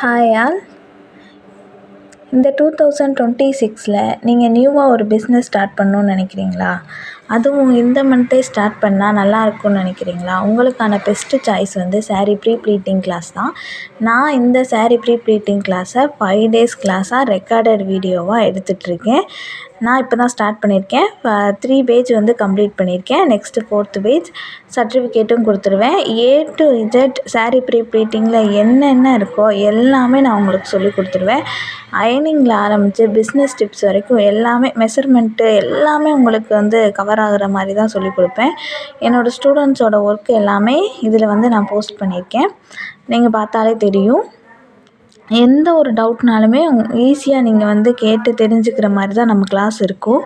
Hi all. இந்த 2026ல் நீங்கள் நியூவாக ஒரு பிஸ்னஸ் ஸ்டார்ட் பண்ணணுன்னு நினைக்கிறீங்களா? அதுவும் இந்த மந்த்தே ஸ்டார்ட் பண்ணால் நல்லாயிருக்கும்னு நினைக்கிறீங்களா? உங்களுக்கான பெஸ்ட்டு சாய்ஸ் வந்து சாரீ ப்ரீ ப்ளீட்டிங் கிளாஸ் தான். நான் இந்த சாரீ ப்ரீ ப்ளீட்டிங் கிளாஸை 5 டேஸ் கிளாஸாக ரெக்கார்டட் வீடியோவாக எடுத்துகிட்ருக்கேன். நான் இப்போ தான் ஸ்டார்ட் பண்ணியிருக்கேன். 3 பேஜ் வந்து கம்ப்ளீட் பண்ணியிருக்கேன். நெக்ஸ்ட்டு 4th பேஜ் சர்டிஃபிகேட்டும் கொடுத்துருவேன். A to Z சாரீ ப்ரீ ப்ளீட்டிங்கில் என்னென்ன இருக்கோ எல்லாமே நான் உங்களுக்கு சொல்லி கொடுத்துருவேன். அயனிங்கில் ஆரம்பித்து பிஸ்னஸ் டிப்ஸ் வரைக்கும் எல்லாமே, மெஷர்மெண்ட்டு எல்லாமே உங்களுக்கு வந்து கவர் ஆகிற மாதிரி தான் சொல்லிக் கொடுப்பேன். என்னோடய ஸ்டூடெண்ட்ஸோட ஒர்க் எல்லாமே இதில் வந்து நான் போஸ்ட் பண்ணியிருக்கேன். நீங்கள் பார்த்தாலே தெரியும். எந்த ஒரு டவுட்னாலுமே ஈஸியாக நீங்கள் வந்து கேட்டு தெரிஞ்சுக்கிற மாதிரி தான் நம்ம கிளாஸ் இருக்கும்.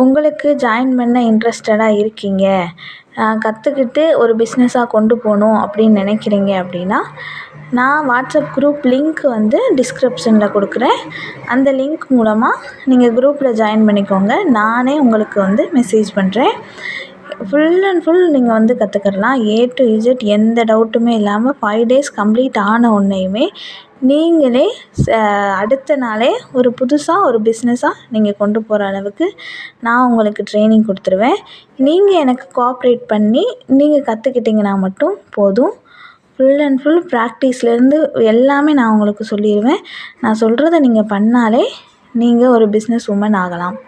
உங்களுக்கு ஜாயின் பண்ண இன்ட்ரெஸ்டடாக இருக்கீங்க, கற்றுக்கிட்டு ஒரு பிஸ்னஸாக கொண்டு போகணும் அப்படின்னு நினைக்கிறீங்க அப்படின்னா, நான் வாட்ஸ்அப் குரூப் லிங்க் வந்து டிஸ்கிரிப்ஷனில் கொடுக்குறேன். அந்த லிங்க் மூலமாக நீங்கள் குரூப்பில் ஜாயின் பண்ணிக்கோங்க. நானே உங்களுக்கு வந்து மெசேஜ் பண்ணுறேன். ஃபுல் அண்ட் ஃபுல் நீங்கள் வந்து கற்றுக்கலாம். A to Z எந்த டவுட்டுமே இல்லாமல் 5 டேஸ் கம்ப்ளீட் ஆன உடனேயுமே நீங்களே அடுத்த நாளே ஒரு புதுசாக ஒரு பிஸ்னஸாக நீங்கள் கொண்டு போகிற அளவுக்கு நான் உங்களுக்கு ட்ரைனிங் கொடுத்துருவேன். நீங்கள் எனக்கு கோஆப்ரேட் பண்ணி நீங்கள் கற்றுக்கிட்டிங்கன்னா மட்டும் போதும். ஃபுல் அண்ட் ஃபுல் ப்ராக்டிஸ்லேருந்து எல்லாமே நான் உங்களுக்கு சொல்லிடுவேன். நான் சொல்கிறத நீங்கள் பண்ணாலே நீங்கள் ஒரு பிஸ்னஸ் உமன் ஆகலாம்.